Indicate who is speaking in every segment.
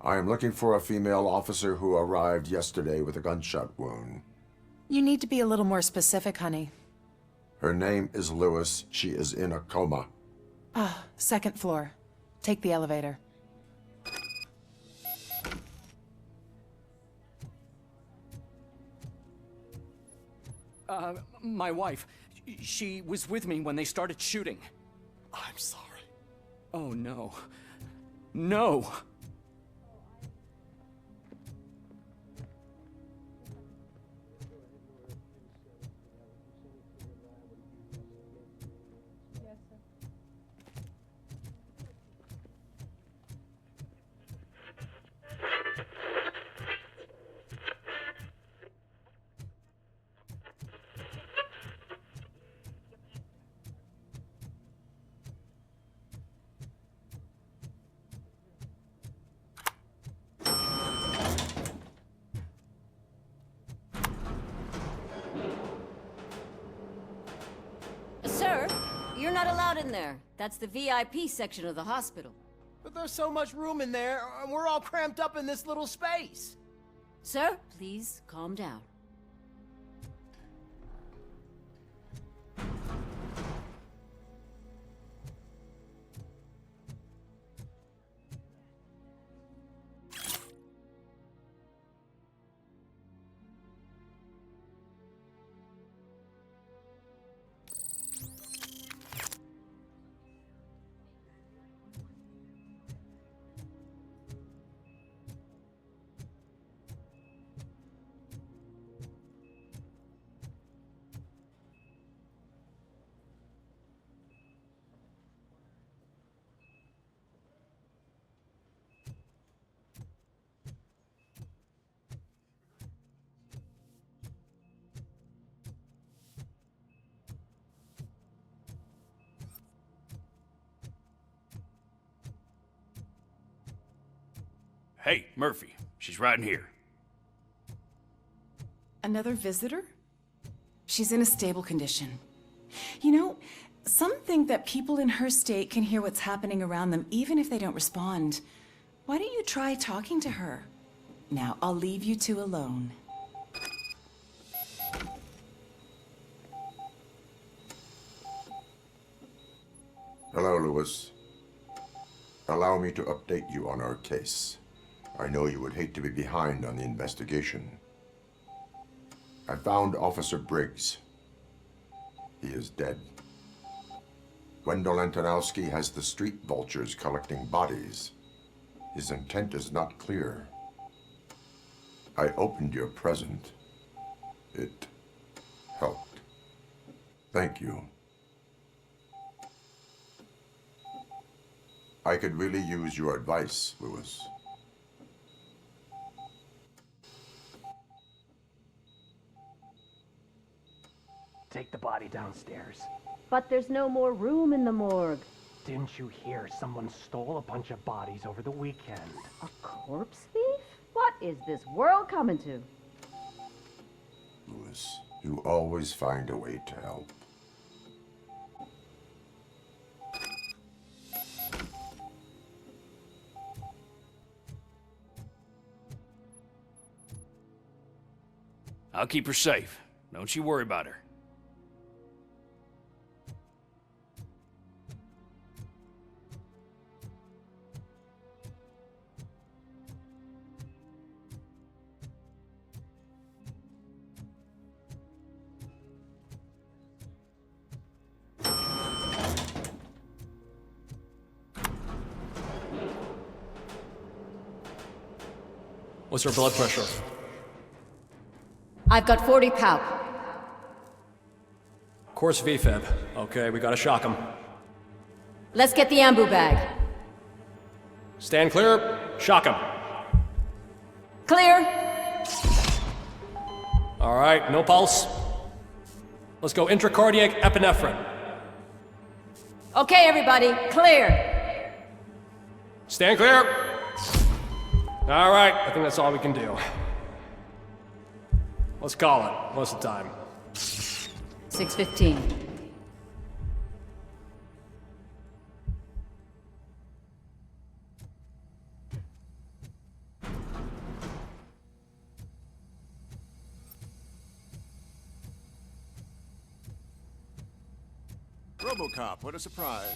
Speaker 1: I am looking for a female officer who arrived yesterday with a gunshot wound.
Speaker 2: You need to be a little more specific, honey.
Speaker 1: Her name is Lewis. She is in a coma.
Speaker 2: Second floor. Take the elevator.
Speaker 3: My wife. She was with me when they started shooting.
Speaker 4: I'm sorry.
Speaker 3: Oh, no. No!
Speaker 5: Sir, you're not allowed in there. That's the VIP section of the hospital.
Speaker 4: But there's so much room in there, and we're all cramped up in this little space.
Speaker 5: Sir, please calm down.
Speaker 6: Hey, Murphy. She's right in here.
Speaker 2: Another visitor? She's in a stable condition. You know, some think that people in her state can hear what's happening around them even if they don't respond. Why don't you try talking to her? Now, I'll leave you two alone.
Speaker 1: Hello, Lewis. Allow me to update you on our case. I know you would hate to be behind on the investigation. I found Officer Briggs. He is dead. Wendell Antonowski has the street vultures collecting bodies. His intent is not clear. I opened your present. It helped. Thank you. I could really use your advice, Lewis.
Speaker 7: Take the body downstairs.
Speaker 5: But there's no more room in the morgue.
Speaker 7: Didn't you hear someone stole a bunch of bodies over the weekend?
Speaker 5: A corpse thief? What is this world coming to?
Speaker 1: Lewis, you always find a way to help.
Speaker 6: I'll keep her safe. Don't you worry about her.
Speaker 3: What's her blood pressure?
Speaker 5: I've got 40 palp.
Speaker 3: Course VFib. Okay, we gotta shock him.
Speaker 5: Let's get the ambu bag.
Speaker 3: Stand clear. Shock him.
Speaker 5: Clear.
Speaker 3: All right, no pulse. Let's go intracardiac epinephrine.
Speaker 5: Okay, everybody, clear.
Speaker 3: Stand clear. All right, I think that's all we can do. Let's call it. What's the time?
Speaker 5: 6:15.
Speaker 8: RoboCop, what a surprise.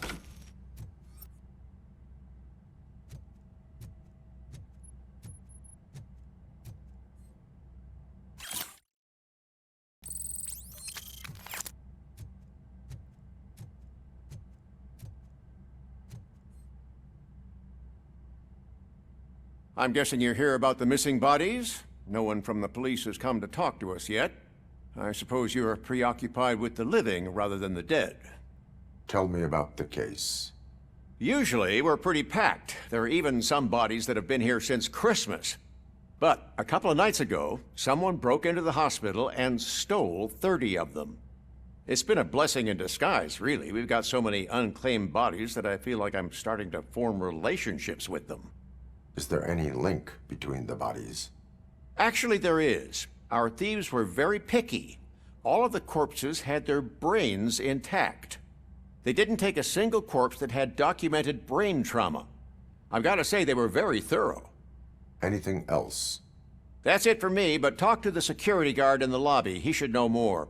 Speaker 8: I'm guessing you're here about the missing bodies? No one from the police has come to talk to us yet. I suppose you're preoccupied with the living rather than the dead.
Speaker 1: Tell me about the case.
Speaker 8: Usually, we're pretty packed. There are even some bodies that have been here since Christmas. But a couple of nights ago, someone broke into the hospital and stole 30 of them. It's been a blessing in disguise, really. We've got so many unclaimed bodies that I feel like I'm starting to form relationships with them.
Speaker 1: Is there any link between the bodies?
Speaker 8: Actually, there is. Our thieves were very picky. All of the corpses had their brains intact. They didn't take a single corpse that had documented brain trauma. I've got to say, they were very thorough.
Speaker 1: Anything else?
Speaker 8: That's it for me, but talk to the security guard in the lobby. He should know more.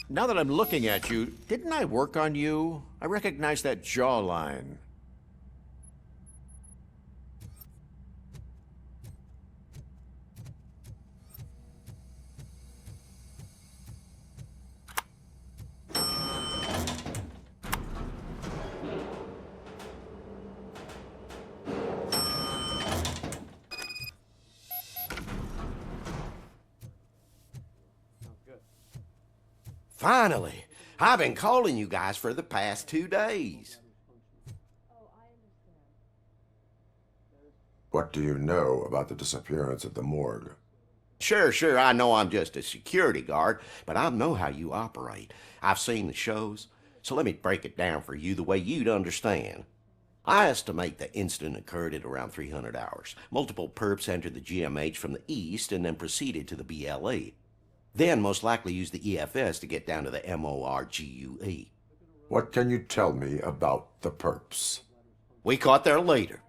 Speaker 8: Now that I'm looking at you, didn't I work on you? I recognize that jawline.
Speaker 9: Finally! I've been calling you guys for the past 2 days.
Speaker 1: What do you know about the disappearance at the morgue?
Speaker 9: Sure, I know I'm just a security guard, but I know how you operate. I've seen the shows, so let me break it down for you the way you'd understand. I estimate the incident occurred at around 300 hours. Multiple perps entered the GMH from the east and then proceeded to the BLE. Then most likely used the EFS to get down to the MORGUE.
Speaker 1: What can you tell me about the perps?
Speaker 9: We caught their leader.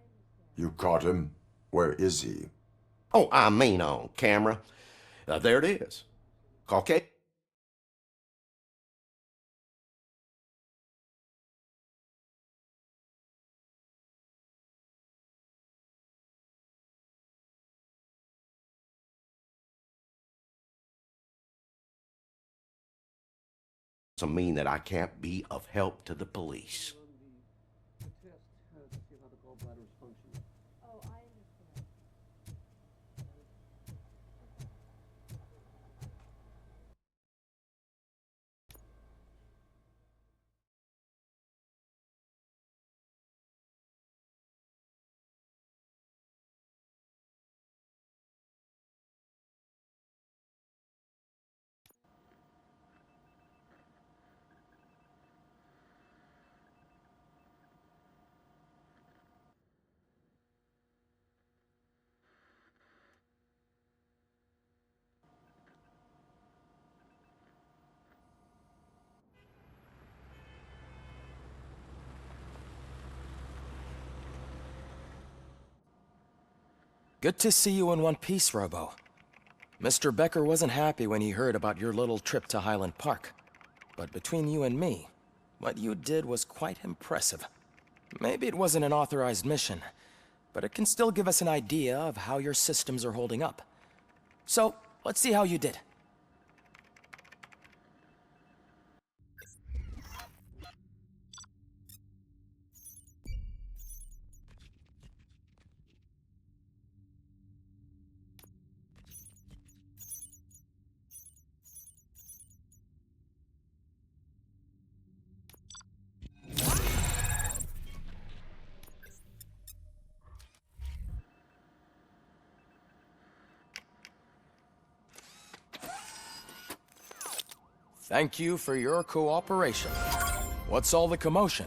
Speaker 1: You caught him? Where is he?
Speaker 9: Oh, I mean on camera. There it is. Okay. Doesn't mean that I can't be of help to the police.
Speaker 10: Good to see you in one piece, Robo. Mr. Becker wasn't happy when he heard about your little trip to Highland Park. But between you and me, what you did was quite impressive. Maybe it wasn't an authorized mission, but it can still give us an idea of how your systems are holding up. So, let's see how you did. Thank you for your cooperation. What's all the commotion?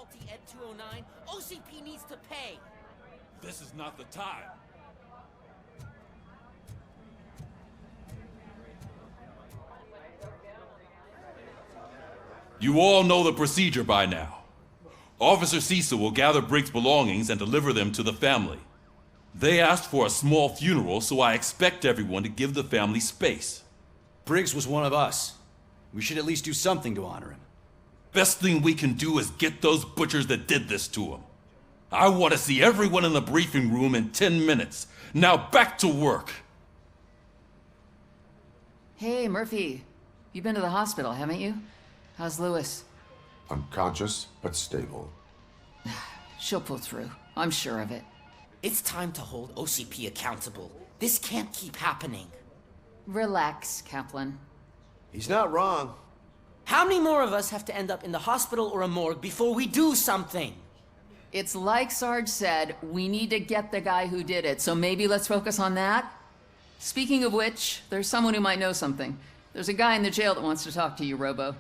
Speaker 4: penalty at 209. OCP needs to pay.
Speaker 11: This is not the time. You all know the procedure by now. Officer Cecil will gather Briggs' belongings and deliver them to the family. They asked for a small funeral, so I expect everyone to give the family space.
Speaker 6: Briggs was one of us. We should at least do something to honor him.
Speaker 11: Best thing we can do is get those butchers that did this to him. I want to see everyone in the briefing room in 10 minutes. Now back to work.
Speaker 2: Hey, Murphy. You've been to the hospital, haven't you? How's Lewis?
Speaker 1: Unconscious, but stable.
Speaker 2: She'll pull through. I'm sure of it.
Speaker 4: It's time to hold OCP accountable. This can't keep happening.
Speaker 2: Relax, Kaplan.
Speaker 9: He's not wrong.
Speaker 4: How many more of us have to end up in the hospital or a morgue before we do something?
Speaker 2: It's like Sarge said, we need to get the guy who did it, so maybe let's focus on that? Speaking of which, there's someone who might know something. There's a guy in the jail that wants to talk to you, Robo.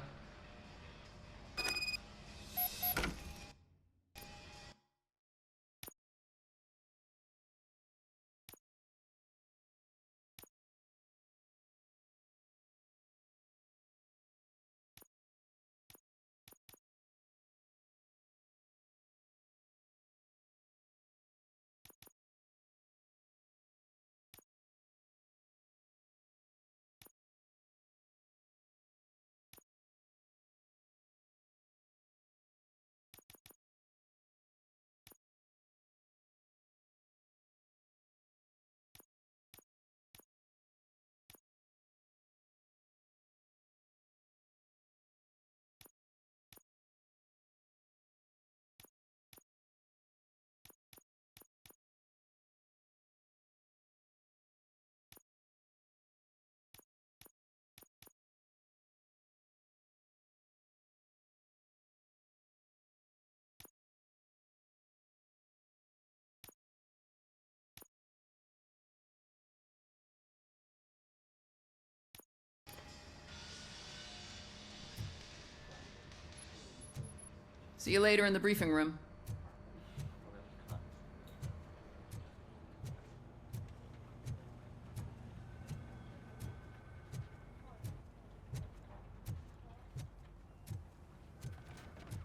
Speaker 2: See you later in the briefing room.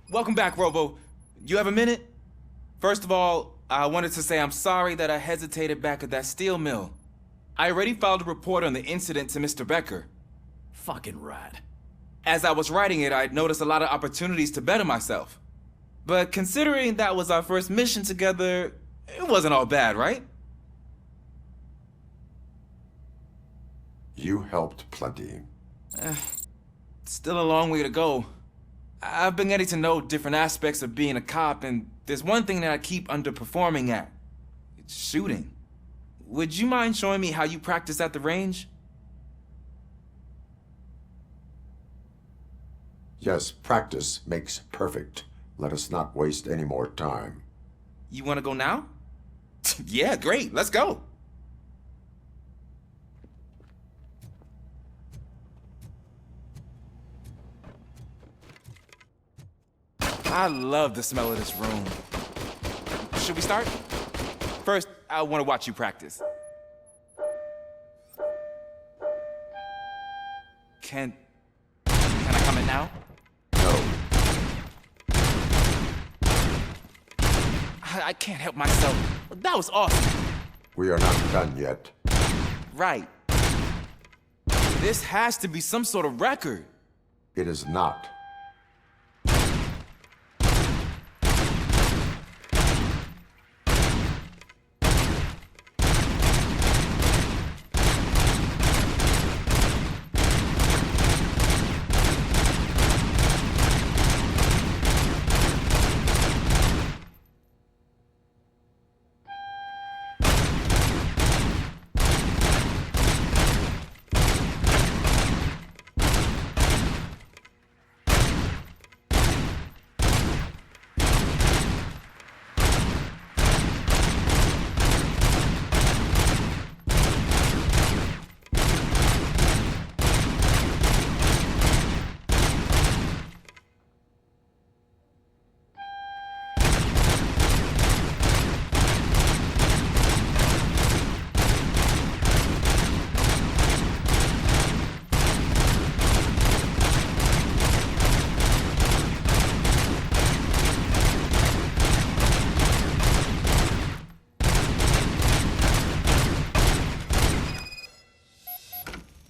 Speaker 12: Welcome back, Robo. You have a minute? First of all, I wanted to say I'm sorry that I hesitated back at that steel mill. I already filed a report on the incident to Mr. Becker.
Speaker 6: Fucking rat.
Speaker 12: As I was writing it, I'd noticed a lot of opportunities to better myself. But considering that was our first mission together, it wasn't all bad, right?
Speaker 1: You helped plenty.
Speaker 12: Still a long way to go. I've been getting to know different aspects of being a cop, and there's one thing that I keep underperforming at. It's shooting. Would you mind showing me how you practice at the range?
Speaker 1: Yes, practice makes perfect. Let us not waste any more time.
Speaker 12: You want to go now? Yeah, great. Let's go. I love the smell of this room. Should we start? First, I want to watch you practice. Can I come in now?
Speaker 1: No.
Speaker 12: I can't help myself. That was awesome.
Speaker 1: We are not done yet.
Speaker 12: Right. This has to be some sort of record.
Speaker 1: It is not.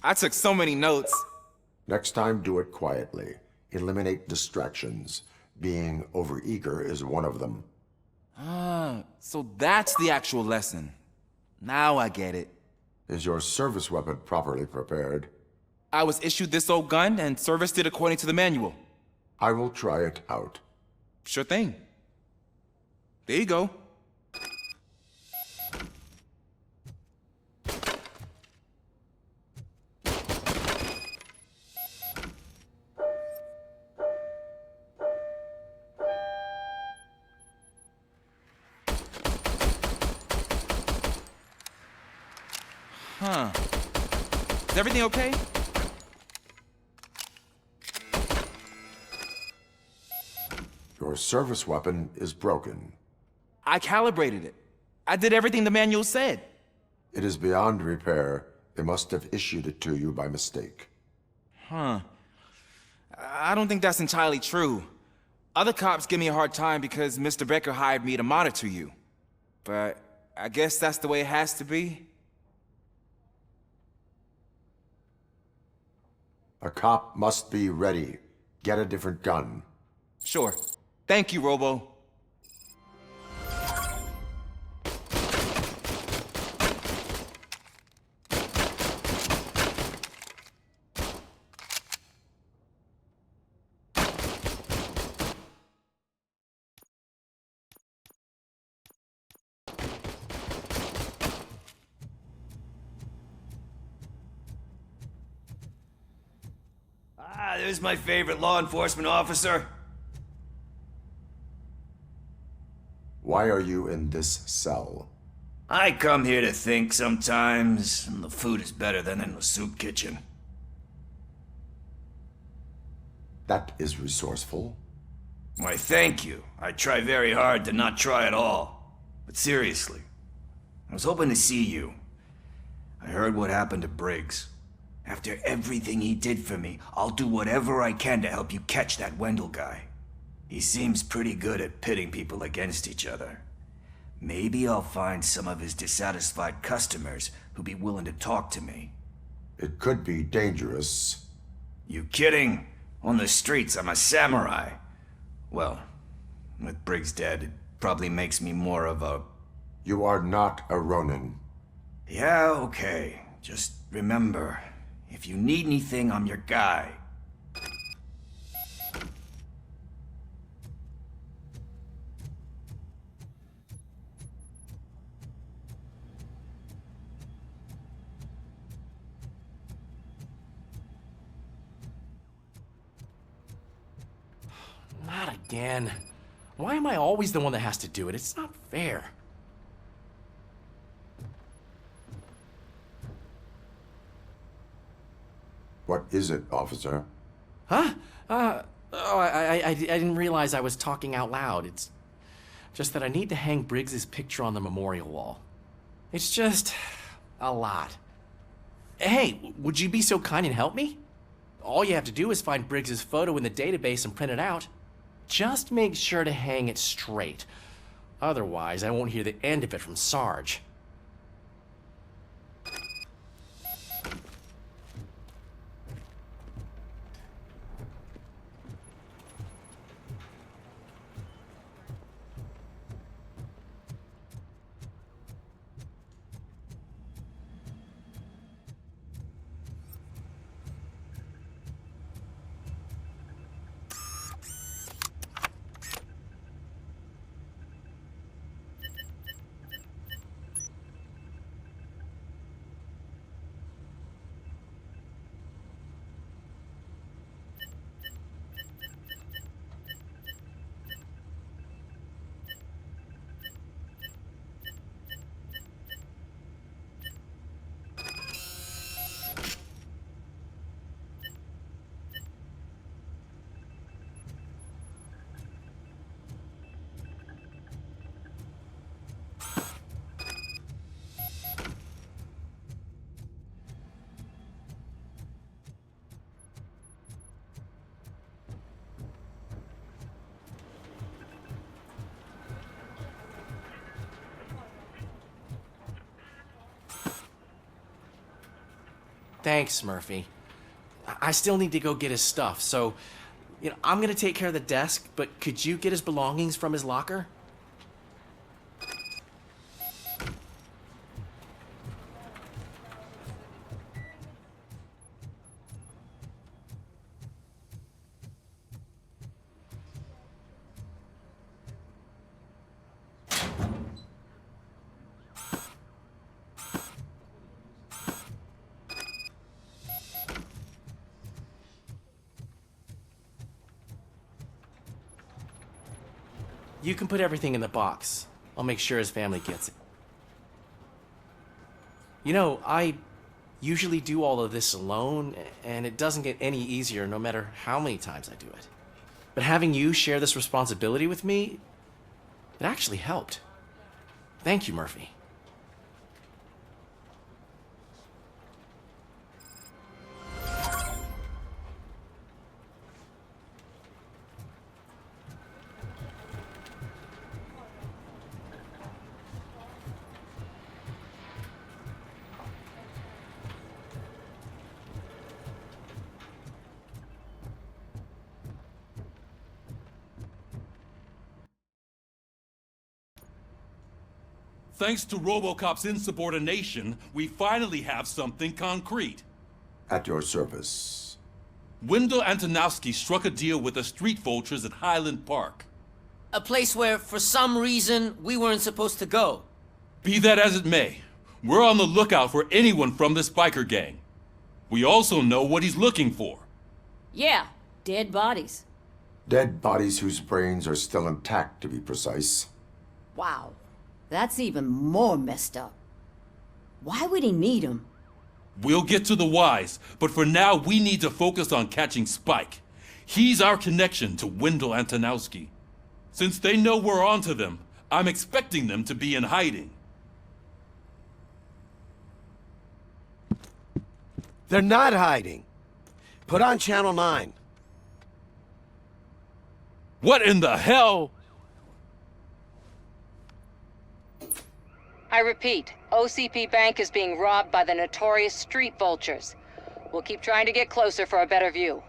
Speaker 12: I took so many notes.
Speaker 1: Next time, do it quietly. Eliminate distractions. Being overeager is one of them.
Speaker 12: Ah, so that's the actual lesson. Now I get it.
Speaker 1: Is your service weapon properly prepared?
Speaker 12: I was issued this old gun and serviced it according to the manual.
Speaker 1: I will try it out.
Speaker 12: Sure thing. There you go. Huh. Is everything okay?
Speaker 1: Your service weapon is broken.
Speaker 12: I calibrated it. I did everything the manual said.
Speaker 1: It is beyond repair. They must have issued it to you by mistake.
Speaker 12: Huh. I don't think that's entirely true. Other cops give me a hard time because Mr. Becker hired me to monitor you. But I guess that's the way it has to be.
Speaker 1: A cop must be ready. Get a different gun.
Speaker 12: Sure. Thank you, Robo.
Speaker 6: Ah, there's my favorite law enforcement officer.
Speaker 1: Why are you in this cell?
Speaker 6: I come here to think sometimes, and the food is better than in the soup kitchen.
Speaker 1: That is resourceful.
Speaker 6: Why, thank you. I try very hard to not try at all. But seriously, I was hoping to see you. I heard what happened to Briggs. After everything he did for me, I'll do whatever I can to help you catch that Wendell guy. He seems pretty good at pitting people against each other. Maybe I'll find some of his dissatisfied customers who'd be willing to talk to me.
Speaker 1: It could be dangerous.
Speaker 6: You kidding? On the streets, I'm a samurai. Well, with Briggs dead, it probably makes me more of a...
Speaker 1: You are not a Ronin.
Speaker 6: Yeah, okay. Just remember, if you need anything, I'm your guy.
Speaker 3: Not again. Why am I always the one that has to do it? It's not fair.
Speaker 1: What is it, officer?
Speaker 3: Huh? I didn't realize I was talking out loud. It's just that I need to hang Briggs's picture on the memorial wall. It's just a lot. Hey, would you be so kind and help me? All you have to do is find Briggs's photo in the database and print it out. Just make sure to hang it straight. Otherwise, I won't hear the end of it from Sarge. Thanks, Murphy. I still need to go get his stuff, so, I'm gonna take care of the desk, but could you get his belongings from his locker? You can put everything in the box. I'll make sure his family gets it. I usually do all of this alone, and it doesn't get any easier no matter how many times I do it. But having you share this responsibility with me, it actually helped. Thank you, Murphy.
Speaker 11: Thanks to RoboCop's insubordination, we finally have something concrete.
Speaker 1: At your service.
Speaker 11: Wendell Antonowski struck a deal with the street vultures at Highland Park.
Speaker 4: A place where, for some reason, we weren't supposed to go.
Speaker 11: Be that as it may, we're on the lookout for anyone from this biker gang. We also know what he's looking for.
Speaker 5: Yeah, dead bodies.
Speaker 1: Dead bodies whose brains are still intact, to be precise.
Speaker 5: Wow, that's even more messed up. Why would he need them?
Speaker 11: We'll get to the whys, but for now we need to focus on catching Spike. He's our connection to Wendell Antonowski. Since they know we're onto them, I'm expecting them to be in hiding.
Speaker 9: They're not hiding. Put on Channel 9.
Speaker 11: What in the hell?
Speaker 13: I repeat, OCP Bank is being robbed by the notorious street vultures. We'll keep trying to get closer for a better view.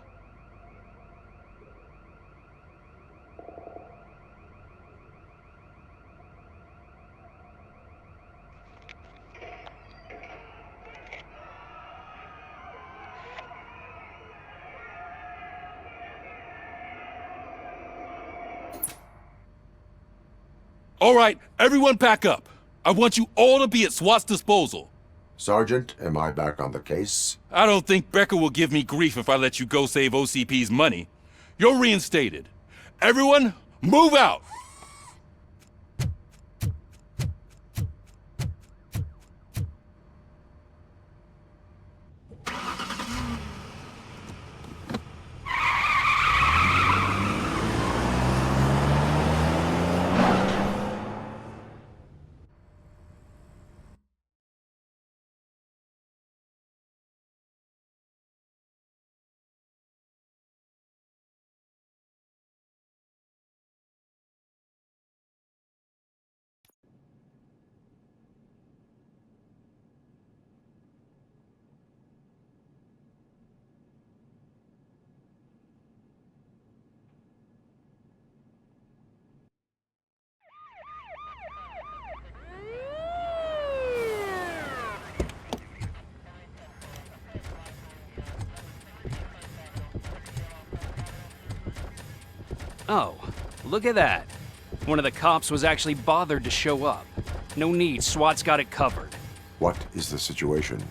Speaker 11: All right, everyone pack up. I want you all to be at SWAT's disposal.
Speaker 1: Sergeant, am I back on the case?
Speaker 11: I don't think Becker will give me grief if I let you go save OCP's money. You're reinstated. Everyone, move out!
Speaker 14: Oh, look at that. One of the cops was actually bothered to show up. No need, SWAT's got it covered.
Speaker 1: What is the situation?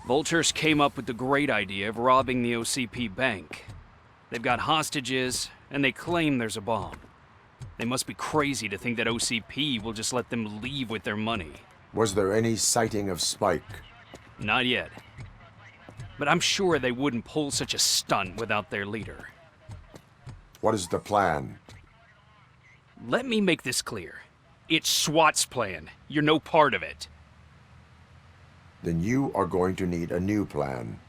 Speaker 14: Vultures came up with the great idea of robbing the OCP bank. They've got hostages, and they claim there's a bomb. They must be crazy to think that OCP will just let them leave with their money.
Speaker 1: Was there any sighting of Spike?
Speaker 14: Not yet. But I'm sure they wouldn't pull such a stunt without their leader.
Speaker 1: What is the plan?
Speaker 14: Let me make this clear. It's SWAT's plan. You're no part of it.
Speaker 1: Then you are going to need a new plan.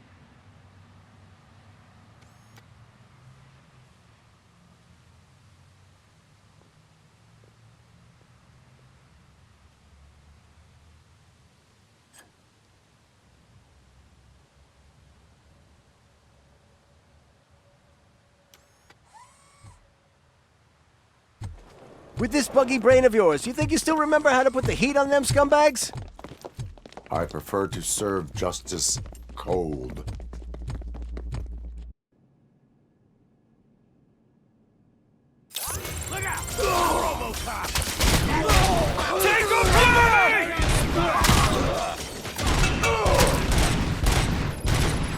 Speaker 4: With this buggy brain of yours, you think you still remember how to put the heat on them scumbags?
Speaker 1: I prefer to serve justice cold.
Speaker 4: Look out! RoboCop! Take them from me!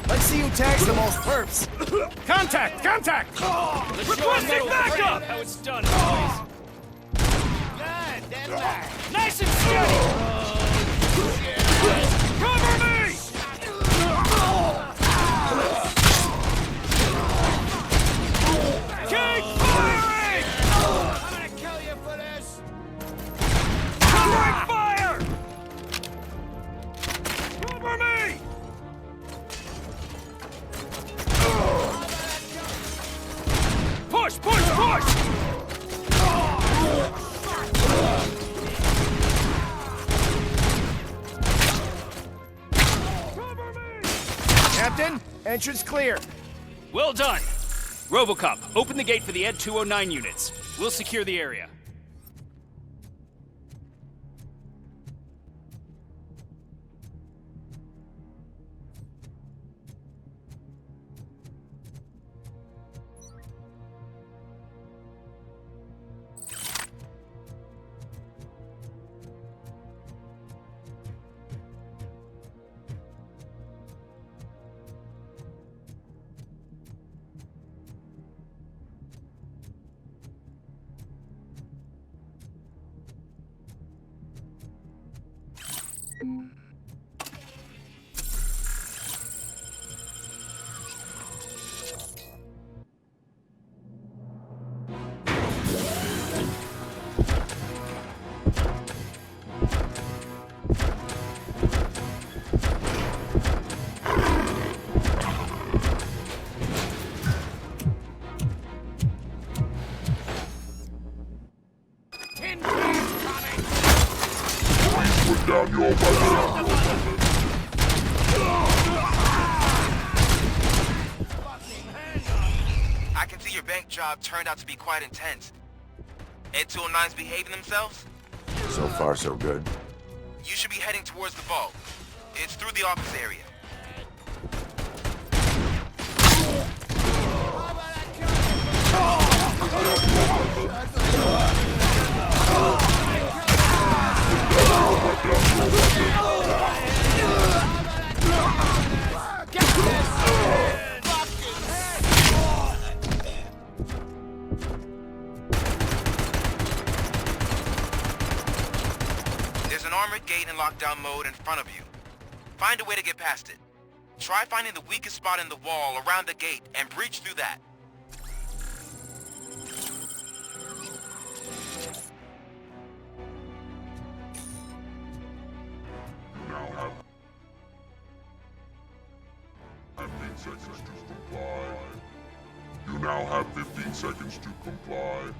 Speaker 4: Let's see who tags the most perps. Contact! Contact! Requesting backup!
Speaker 14: How it's done, boys.
Speaker 4: Good, then back.
Speaker 14: Nice and steady!
Speaker 4: Cover me! Keep firing! I'm gonna kill you for this! Covering fire! Cover me! Push, push, push! Captain, entrance clear.
Speaker 14: Well done. RoboCop, open the gate for the Ed 209 units. We'll secure the area.
Speaker 1: Down your weapon.
Speaker 15: I can see your bank job turned out to be quite intense. Ed 209's behaving themselves?
Speaker 1: So far, so good.
Speaker 15: You should be heading towards the vault. It's through the office area. There's an armored gate in lockdown mode in front of you. Find a way to get past it. Try finding the weakest spot in the wall around the gate and breach through that.
Speaker 1: You now have 15 seconds to comply.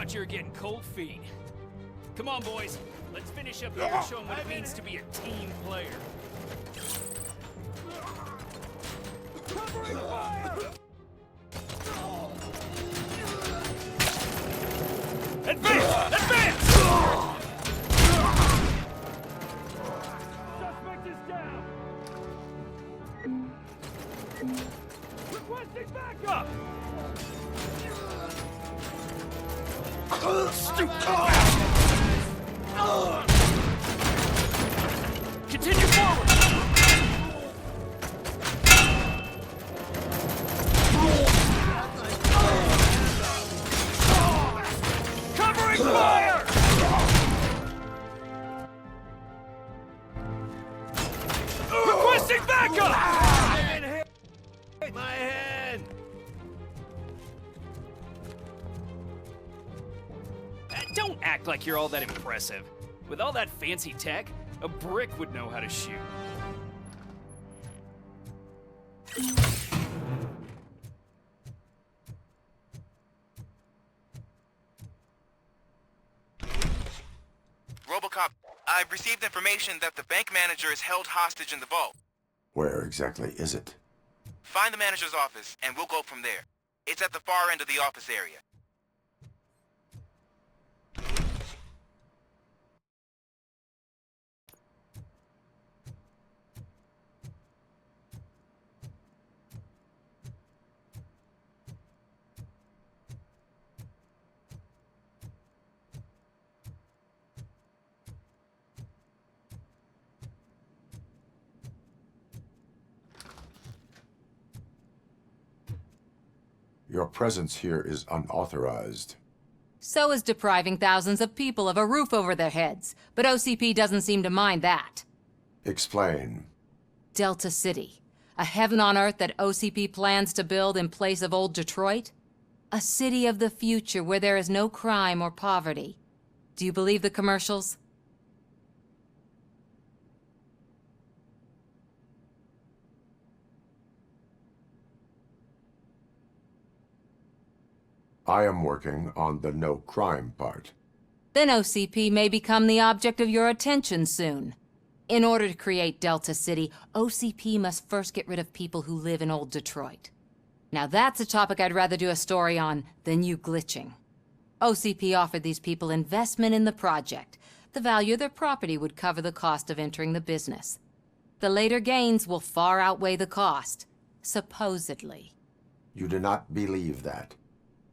Speaker 14: You're getting cold feet. Come on, boys. Let's finish up here and show them what it means to be a team player.
Speaker 4: Covering fire! Advance! Advance! Suspect is down! Requesting backup!
Speaker 14: Continue forward!
Speaker 4: Covering fire!
Speaker 14: act like you're all that impressive. With all that fancy tech, a brick would know how to shoot.
Speaker 15: RoboCop, I've received information that the bank manager is held hostage in the vault.
Speaker 1: Where exactly is it?
Speaker 15: Find the manager's office, and we'll go from there. It's at the far end of the office area.
Speaker 1: Your presence here is unauthorized.
Speaker 5: So is depriving thousands of people of a roof over their heads. But OCP doesn't seem to mind that.
Speaker 1: Explain.
Speaker 5: Delta City. A heaven on earth that OCP plans to build in place of old Detroit? A city of the future where there is no crime or poverty. Do you believe the commercials?
Speaker 1: I am working on the no crime part.
Speaker 5: Then OCP may become the object of your attention soon. In order to create Delta City, OCP must first get rid of people who live in old Detroit. Now that's a topic I'd rather do a story on than you glitching. OCP offered these people investment in the project. The value of their property would cover the cost of entering the business. The later gains will far outweigh the cost, supposedly.
Speaker 1: You do not believe that.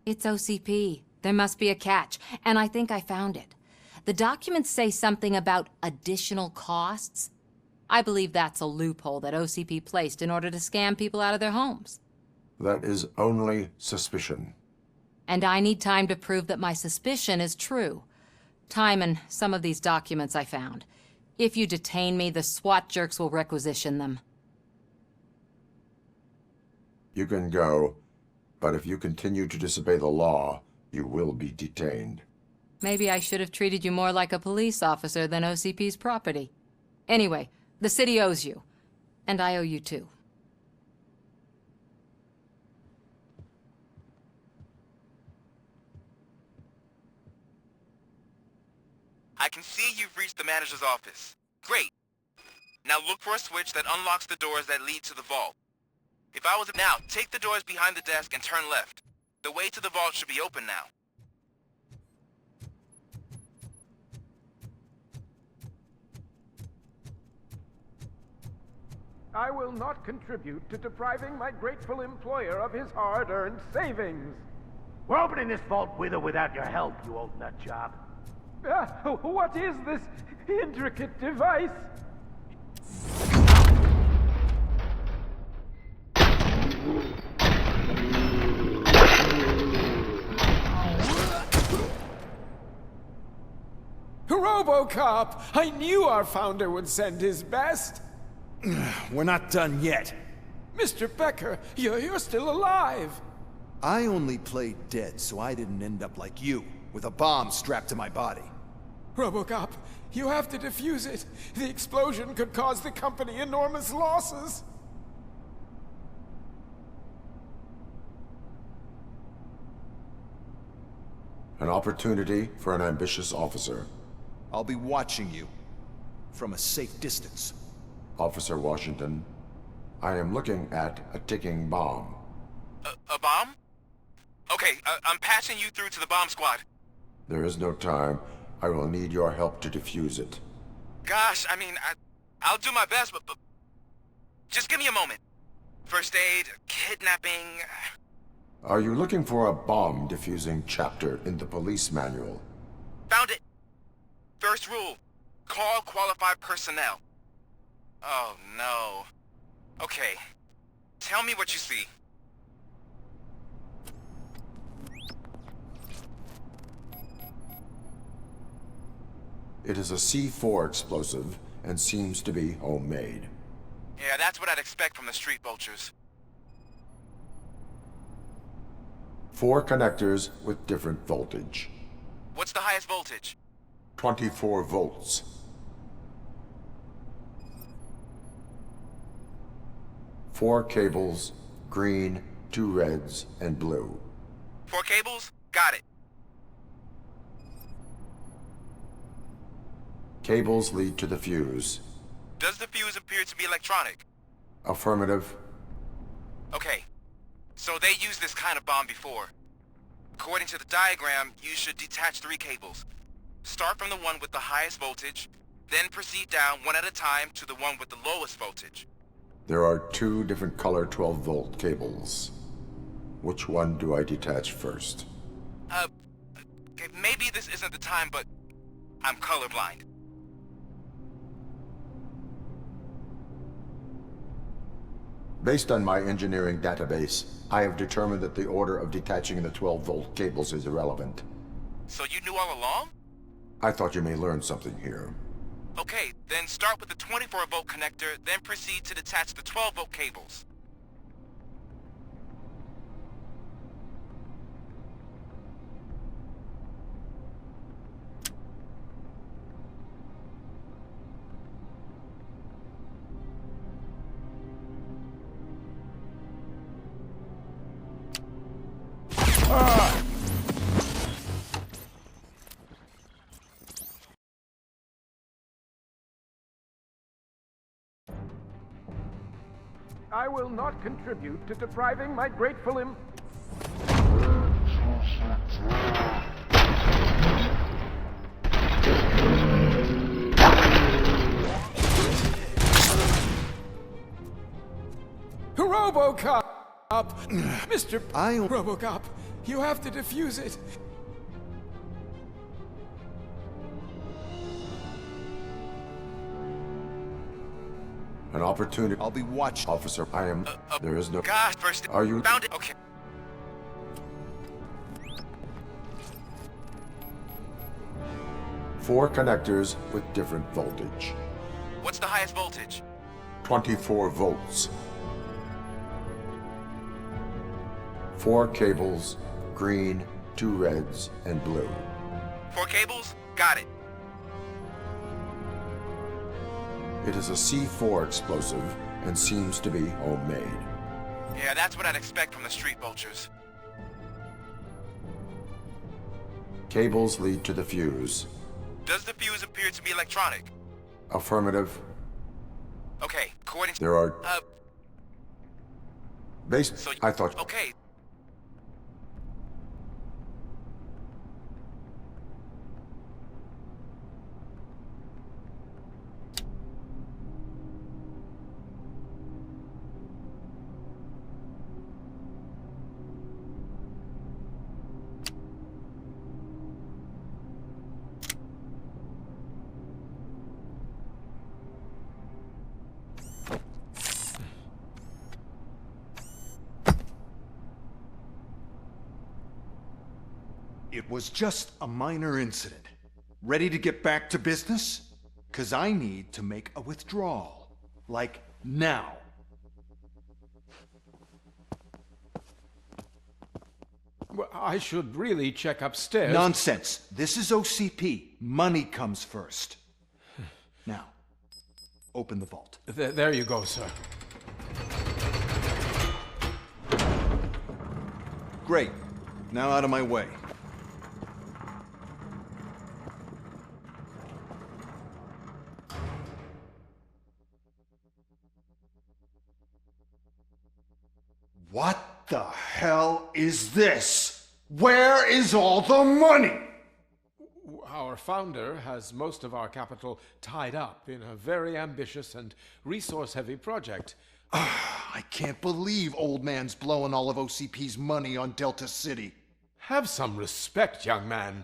Speaker 5: It's OCP. There must be a catch, and I think I found it. The documents say something about additional costs. I believe that's a loophole that OCP placed in order to scam people out of their homes.
Speaker 1: That is only suspicion.
Speaker 5: And I need time to prove that my suspicion is true. Time and some of these documents I found. If you detain me, the SWAT jerks will requisition them.
Speaker 1: You can go, but if you continue to disobey the law, you will be detained.
Speaker 5: Maybe I should have treated you more like a police officer than OCP's property. Anyway, the city owes you. And I owe you too.
Speaker 15: I can see you've reached the manager's office. Great. Now look for a switch that unlocks the doors that lead to the vault. If I was now, take the doors behind the desk and turn left. The way to the vault should be open now.
Speaker 7: I will not contribute to depriving my grateful employer of his hard-earned savings.
Speaker 16: We're opening this vault with or without your help, you old nutjob.
Speaker 7: What is this intricate device?
Speaker 4: RoboCop! I knew our founder would send his best.
Speaker 17: We're not done yet.
Speaker 4: Mr. Becker, you're still alive.
Speaker 17: I only played dead so I didn't end up like you, with a bomb strapped to my body.
Speaker 4: RoboCop, you have to defuse it. The explosion could cause the company enormous losses.
Speaker 1: An opportunity for an ambitious officer.
Speaker 17: I'll be watching you from a safe distance.
Speaker 1: Officer Washington, I am looking at a ticking bomb.
Speaker 15: A bomb? Okay, I'm passing you through to the bomb squad.
Speaker 1: There is no time. I will need your help to defuse it.
Speaker 15: Gosh, I mean, I'll do my best, but just give me a moment. First aid, kidnapping...
Speaker 1: Are you looking for a bomb defusing chapter in the police manual?
Speaker 15: Found it. First rule, call qualified personnel. Oh, no. Okay, tell me what you see.
Speaker 1: It is a C4 explosive and seems to be homemade.
Speaker 15: Yeah, that's what I'd expect from the street vultures.
Speaker 1: 4 connectors with different voltage.
Speaker 15: What's the highest voltage?
Speaker 1: 24 volts. Four cables, green, 2 reds, and blue.
Speaker 15: 4 cables? Got it.
Speaker 1: Cables lead to the fuse.
Speaker 15: Does the fuse appear to be electronic?
Speaker 1: Affirmative.
Speaker 15: Okay. So they used this kind of bomb before. According to the diagram, you should detach 3 cables. Start from the one with the highest voltage, then proceed down one at a time to the one with the lowest voltage.
Speaker 1: There are 2 different color 12-volt cables. Which one do I detach first?
Speaker 15: Okay, maybe this isn't the time, but I'm colorblind.
Speaker 1: Based on my engineering database, I have determined that the order of detaching the 12-volt cables is irrelevant.
Speaker 15: So you knew all along?
Speaker 1: I thought you may learn something here.
Speaker 15: Okay, then start with the 24-volt connector, then proceed to detach the 12-volt cables.
Speaker 7: I will not contribute to depriving my grateful
Speaker 4: RoboCop! Mr. RoboCop, you have to defuse it.
Speaker 1: An opportunity.
Speaker 17: I'll be watching.
Speaker 1: Officer, I am. There is no.
Speaker 15: Gosh, first.
Speaker 1: Are you?
Speaker 15: Found it. Okay.
Speaker 1: Four connectors with different voltage.
Speaker 15: What's the highest voltage?
Speaker 1: 24 volts. 4 cables, green, 2 reds, and blue.
Speaker 15: 4 cables? Got it.
Speaker 1: It is a C4 explosive and seems to be homemade.
Speaker 15: Yeah, that's what I'd expect from the street vultures.
Speaker 1: Cables lead to the fuse.
Speaker 15: Does the fuse appear to be electronic?
Speaker 1: Affirmative.
Speaker 15: Okay, according to...
Speaker 1: There are... Based...
Speaker 15: So,
Speaker 1: I thought...
Speaker 15: Okay.
Speaker 17: It was just a minor incident. Ready to get back to business? 'Cause I need to make a withdrawal. Like, now.
Speaker 7: Well, I should really check upstairs.
Speaker 17: Nonsense. This is OCP. Money comes first. Now, open the vault.
Speaker 7: There you go, sir.
Speaker 17: Great. Now out of my way. What the hell is this? Where is all the money?
Speaker 7: Our founder has most of our capital tied up in a very ambitious and resource-heavy project.
Speaker 17: I can't believe old man's blowing all of OCP's money on Delta City.
Speaker 7: Have some respect, young man.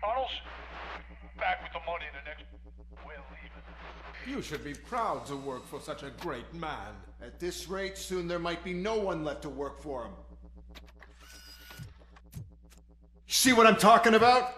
Speaker 16: Arnold's back with the money in the next... We're leaving.
Speaker 7: You should be proud to work for such a great man.
Speaker 17: At this rate, soon there might be no one left to work for him. See what I'm talking about?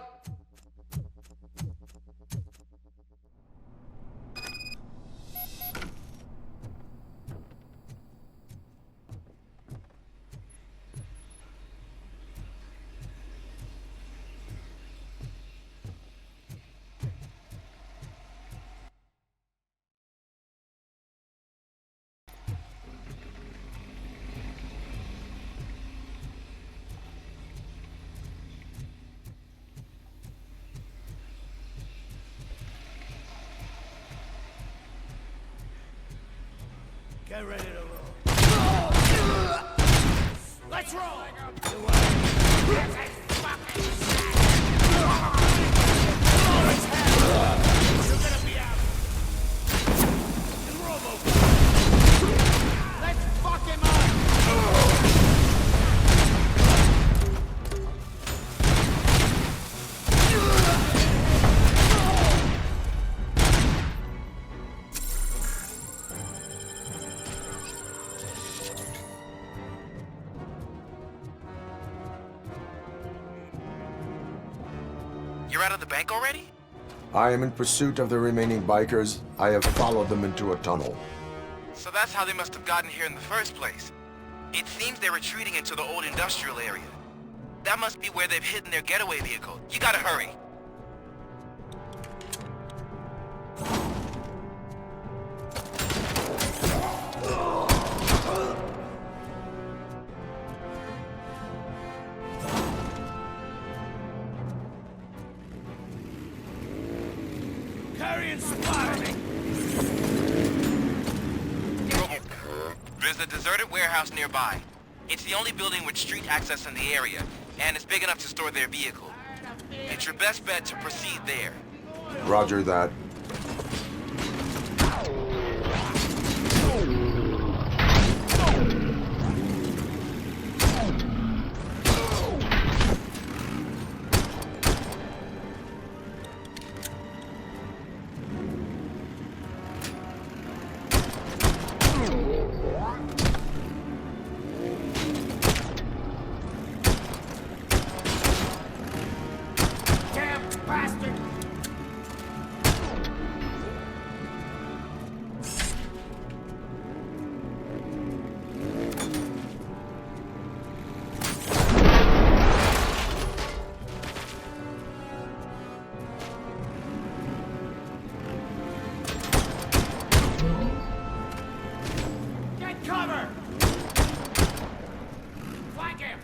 Speaker 4: Get ready to roll. Let's roll! Let's fuck him up!
Speaker 15: You're out of the bank already?
Speaker 1: I am in pursuit of the remaining bikers. I have followed them into a tunnel.
Speaker 15: So that's how they must have gotten here in the first place. It seems they're retreating into the old industrial area. That must be where they've hidden their getaway vehicle. You gotta hurry.
Speaker 4: Carry and supply me!
Speaker 15: There's a deserted warehouse nearby. It's the only building with street access in the area, and it's big enough to store their vehicle. It's your best bet to proceed there.
Speaker 1: Roger that.
Speaker 4: Get cover! Flank him!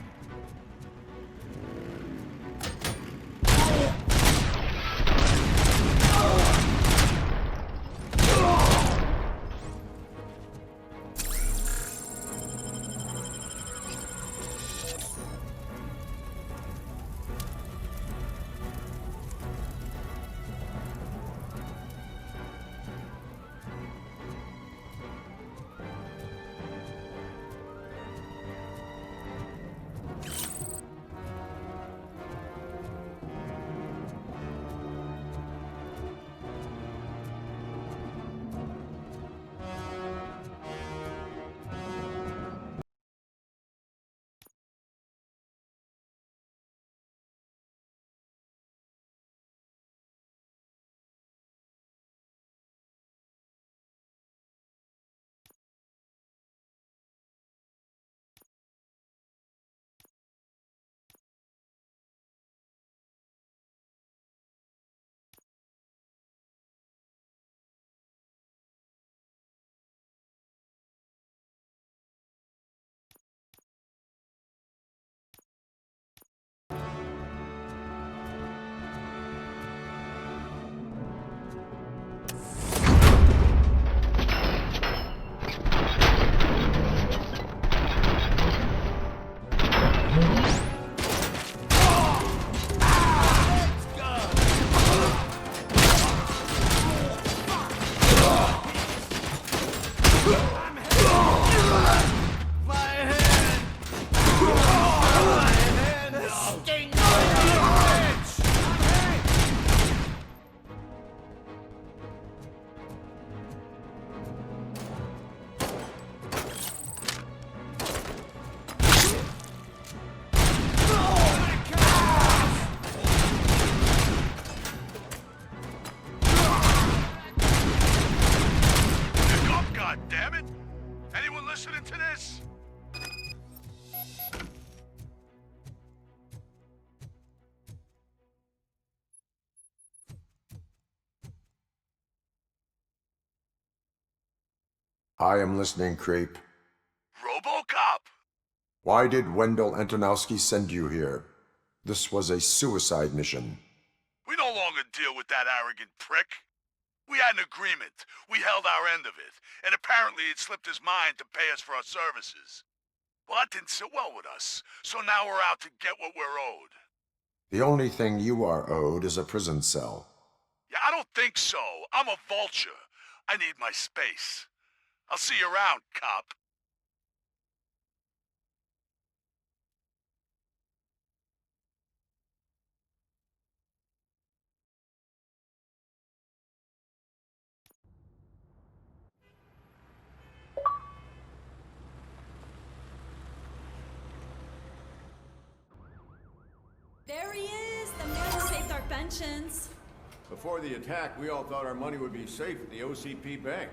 Speaker 1: I am listening, Creep.
Speaker 16: RoboCop!
Speaker 1: Why did Wendell Antonowski send you here? This was a suicide mission.
Speaker 16: We no longer deal with that arrogant prick. We had an agreement. We held our end of it, and apparently it slipped his mind to pay us for our services. Well, that didn't sit well with us, so now we're out to get what we're owed.
Speaker 1: The only thing you are owed is a prison cell.
Speaker 16: Yeah, I don't think so. I'm a vulture. I need my space. I'll see you around, cop.
Speaker 18: There he is, the man who saved our pensions.
Speaker 8: Before the attack, we all thought our money would be safe at the OCP bank.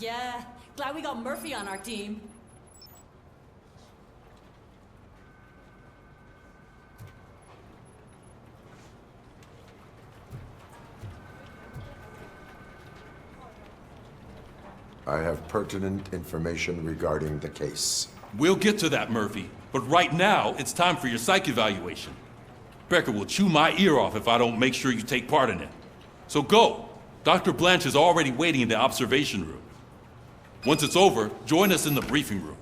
Speaker 18: Yeah, glad we got Murphy on our team.
Speaker 1: I have pertinent information regarding the case.
Speaker 11: We'll get to that, Murphy. But right now, it's time for your psych evaluation. Becker will chew my ear off if I don't make sure you take part in it. So go. Dr. Blanche is already waiting in the observation room. Once it's over, join us in the briefing room.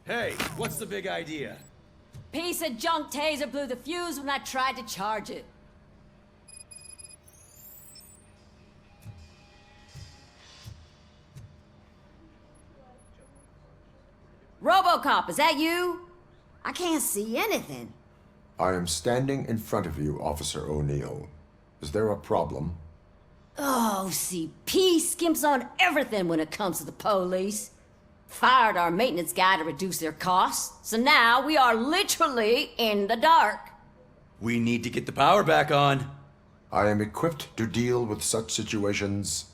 Speaker 4: Hey, what's the big idea?
Speaker 18: Piece of junk taser blew the fuse when I tried to charge it. RoboCop, is that you? I can't see anything.
Speaker 1: I am standing in front of you, Officer O'Neill. Is there a problem?
Speaker 18: Oh, CP skimps on everything when it comes to the police. Fired our maintenance guy to reduce their costs, so now we are literally in the dark.
Speaker 4: We need to get the power back on.
Speaker 1: I am equipped to deal with such situations.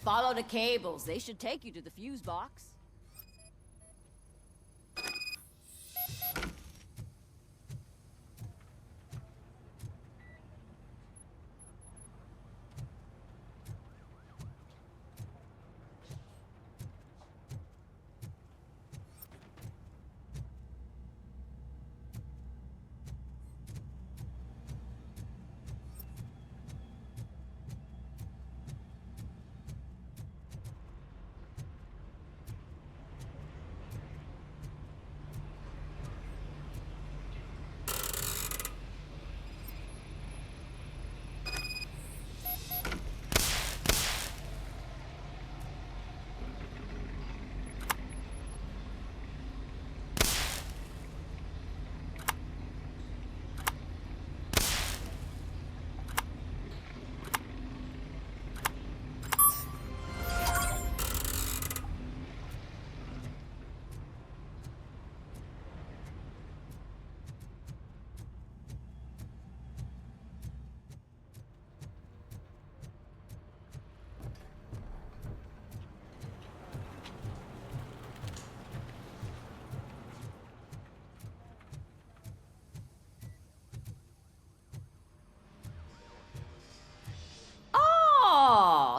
Speaker 18: Follow the cables. They should take you to the fuse box.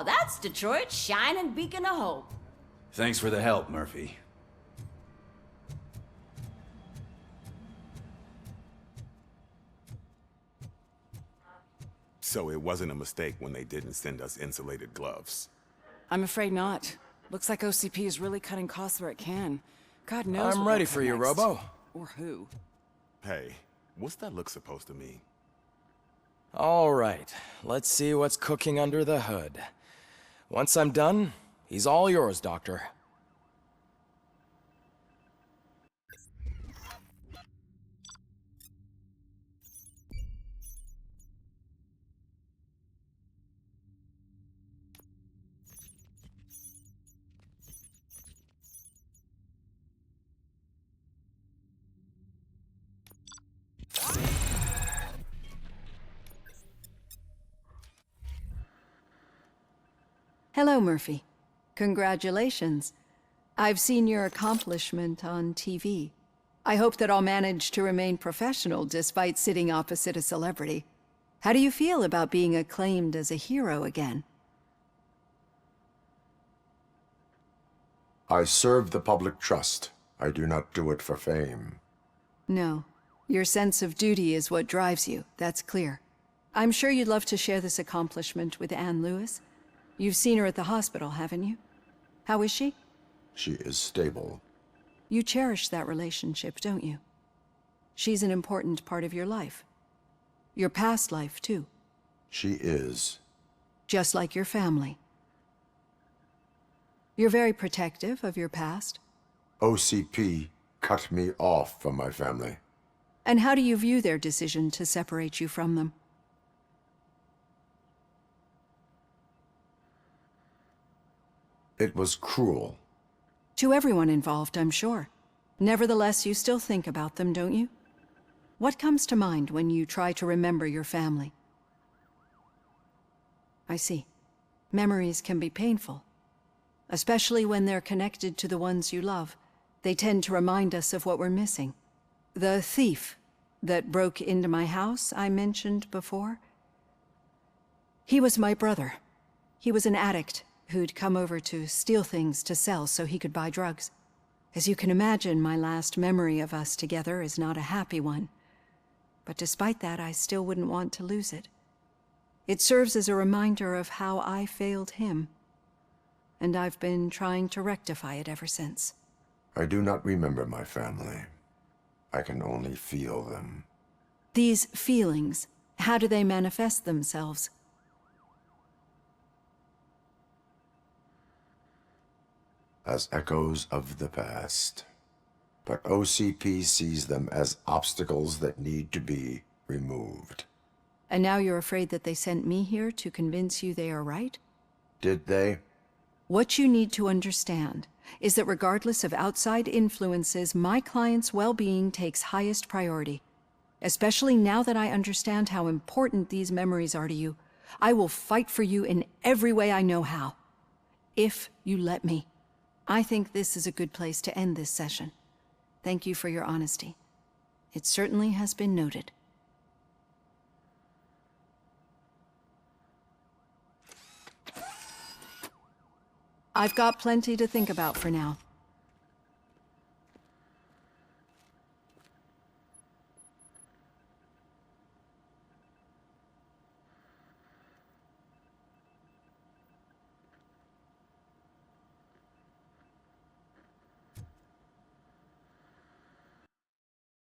Speaker 18: That's Detroit's shining beacon of hope.
Speaker 4: Thanks for the help, Murphy.
Speaker 19: So it wasn't a mistake when they didn't send us insulated gloves.
Speaker 2: I'm afraid not. Looks like OCP is really cutting costs where it can. God knows.
Speaker 10: I'm ready for you,
Speaker 2: next.
Speaker 10: Robo.
Speaker 2: Or who?
Speaker 19: Hey, what's that look supposed to mean?
Speaker 10: All right, let's see what's cooking under the hood. Once I'm done, he's all yours, Doctor.
Speaker 20: Hello, Murphy. Congratulations. I've seen your accomplishment on TV. I hope that I'll manage to remain professional despite sitting opposite a celebrity. How do you feel about being acclaimed as a hero again?
Speaker 1: I serve the public trust. I do not do it for fame.
Speaker 20: No. Your sense of duty is what drives you, that's clear. I'm sure you'd love to share this accomplishment with Anne Lewis. You've seen her at the hospital, haven't you? How is she?
Speaker 1: She is stable.
Speaker 20: You cherish that relationship, don't you? She's an important part of your life. Your past life, too.
Speaker 1: She is.
Speaker 20: Just like your family. You're very protective of your past.
Speaker 1: OCP cut me off from my family.
Speaker 20: And how do you view their decision to separate you from them?
Speaker 1: It was cruel.
Speaker 20: To everyone involved, I'm sure. Nevertheless, you still think about them, don't you? What comes to mind when you try to remember your family? I see. Memories can be painful. Especially when they're connected to the ones you love. They tend to remind us of what we're missing. The thief that broke into my house I mentioned before. He was my brother. He was an addict who'd come over to steal things to sell so he could buy drugs. As you can imagine, my last memory of us together is not a happy one. But despite that, I still wouldn't want to lose it. It serves as a reminder of how I failed him. And I've been trying to rectify it ever since.
Speaker 1: I do not remember my family. I can only feel them.
Speaker 20: These feelings, how do they manifest themselves?
Speaker 1: As echoes of the past. But OCP sees them as obstacles that need to be removed.
Speaker 20: And now you're afraid that they sent me here to convince you they are right?
Speaker 1: Did they?
Speaker 20: What you need to understand is that regardless of outside influences, my client's well-being takes highest priority. Especially now that I understand how important these memories are to you, I will fight for you in every way I know how. If you let me. I think this is a good place to end this session. Thank you for your honesty. It certainly has been noted. I've got plenty to think about for now.